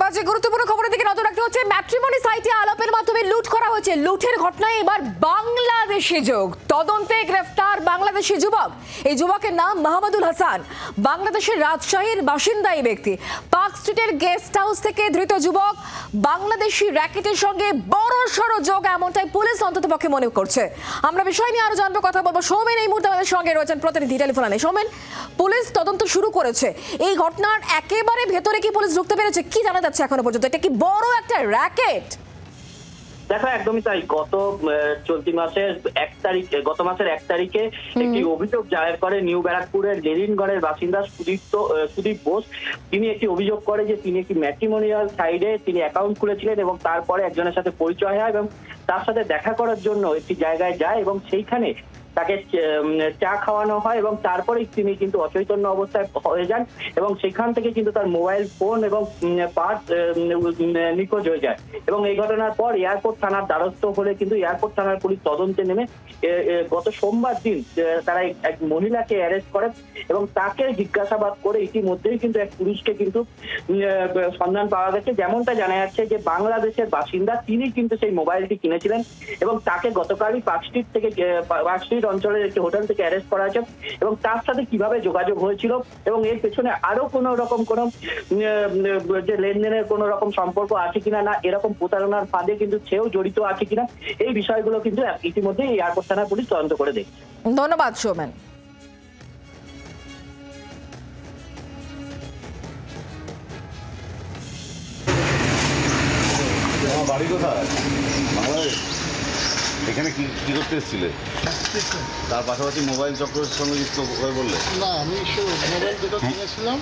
এবার যে গুরুত্বপূর্ণ খবরের দিকে নজর রাখতে হচ্ছে, ম্যাট্রিমনি সাইটে আলাপের মাধ্যমে লুট করা হয়েছে। লুটের ঘটনায় এবার বাংলাদেশি যোগ। তদন্তে গ্রেফতার বাংলাদেশি যুবক। এই যুবকের নাম মাহমুদুল হাসান, বাংলাদেশের রাজশাহীর বাসিন্দা। এই ব্যক্তি পার্ক স্ট্রিটের গেস্ট হাউস থেকে ধৃত যুবক বাংলাদেশি র্যাকেটের সঙ্গে বড় সড় যোগ, এমনটাই পুলিশ অন্ততপক্ষে মনে করছে। আমরা বিষয় নিয়ে আরো জানবো, কথা বলবো। সৌমেন এই মুহূর্তে আমাদের সঙ্গে রয়েছেন প্রতিনিধি টেলিফোন লাইনে। সৌমেন, পুলিশ তদন্ত শুরু করেছে। এই ঘটনার একেবারে ভেতরে কি পুলিশ ঢুকতে পেরেছে? কি জানা যাচ্ছে এখনো পর্যন্ত? এটা কি বড় একটা র্যাকেট? দেখো, একদমই তাই। গত মাসের 1 তারিখে একটি অভিযোগ দায়ের করে নিউ ব্যারাকপুরের লেনিনগড়ের বাসিন্দা সুদীপ বোস। তিনি একটি অভিযোগ করে যে তিনি একটি ম্যাট্রিমোনিয়াল সাইডে তিনি অ্যাকাউন্ট খুলেছিলেন এবং তারপরে একজনের সাথে পরিচয় হয় এবং তার সাথে দেখা করার জন্য একটি জায়গায় যায় এবং সেইখানে তাকে চা খাওয়ানো হয় এবং তারপরে তিনি কিন্তু অচৈতন্য অবস্থায় হয়ে যান এবং সেখান থেকে কিন্তু তার মোবাইল ফোন এবং পার্স নিখোঁজ হয়ে যায়। এবং এই ঘটনার পর এয়ারপোর্ট থানার দ্বারস্থ হলে কিন্তু এয়ারপোর্ট থানার পুলিশ তদন্তে নেমে গত সোমবার দিন তারা এক মহিলাকে অ্যারেস্ট করে এবং তাকে জিজ্ঞাসাবাদ করে ইতিমধ্যেই কিন্তু এক পুলিশকে কিন্তু সন্ধান পাওয়া গেছে। যেমনটা জানা যাচ্ছে যে বাংলাদেশের বাসিন্দা, তিনি কিন্তু সেই মোবাইলটি কিনেছিলেন এবং তাকে গতকালই পার্ক স্ট্রিট অঞ্চলের একটি হোটেল থেকে অ্যারেস্ট করা হয়েছে এবং তার সাথে কিভাবে যোগাযোগ হয়েছিল এবং এর পেছনে আরো কোনো রকম কোন যে লেনদেনের কোন রকম সম্পর্ক আছে কিনা, না এরকম প্রতারণার ফাঁদে কিন্তু সেও জড়িত আছে কিনা, এই বিষয়গুলো কিন্তু ইতিমধ্যে এয়ারপোর্ট থানার পুলিশ তদন্ত করে দেখছে। ধন্যবাদ সৌমেন। বাড়ি কোথায়? বাংলাদেশ। এখানে কি করতে এসেছিলে? তার পাশাপাশি মোবাইল চক্রের সঙ্গে যুক্ত হয়ে বললে? না, আমি মোবাইল দুটো কিনেছিলাম,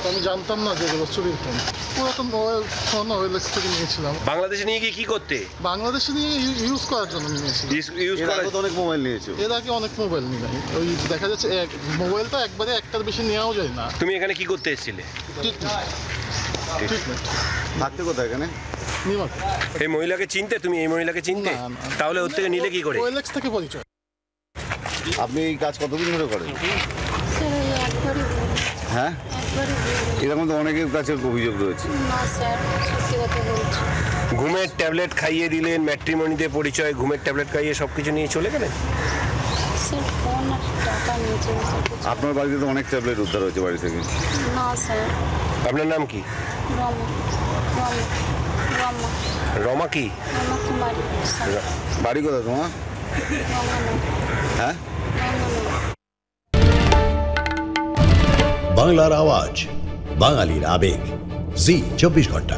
আমি জানতাম না যে এগুলো চুরির ফোন। পুরাতন মোবাইল ফোন OLX থেকে নিয়েছিলাম। বাংলাদেশে নিয়ে গিয়ে কি করতে? বাংলাদেশে নিয়ে ইউজ করার জন্য নিয়েছিলাম। অনেক মোবাইল নিয়েছো? এর আগে অনেক মোবাইল নিই। ওই দেখা যাচ্ছে মোবাইলটা একবারে একটার বেশি নেওয়াও যায় না। তুমি এখানে কি করতে এসেছিলে? ট্রিটমেন্ট। থাকতে কোথায় এখানে? এই মহিলাকে চিনতে? তুমি এই মহিলাকে চিনতে? তাহলে ওর থেকে নিলে কি করে? OLX থেকে পরিচয়। আপনি এই কাজ কতদিন ধরে করেন? হ্যাঁ, এরকম তো অনেকের কাছে অভিযোগ রয়েছে। ঘুমের ট্যাবলেট খাইয়ে দিলেন, ম্যাট্রিমনিতে পরিচয়, ঘুমের ট্যাবলেট খাইয়ে সবকিছু নিয়ে চলে গেলেন। আপনার বাড়িতে তো অনেক ট্যাবলেট উদ্ধার হয়েছে বাড়ি থেকে। না স্যার। আপনার নাম কি? রমা কি? বাড়ি কোথায় তোমার? হ্যাঁ, বাংলার আওয়াজ, বাঙালির আবেগ, জি 24 ঘন্টা।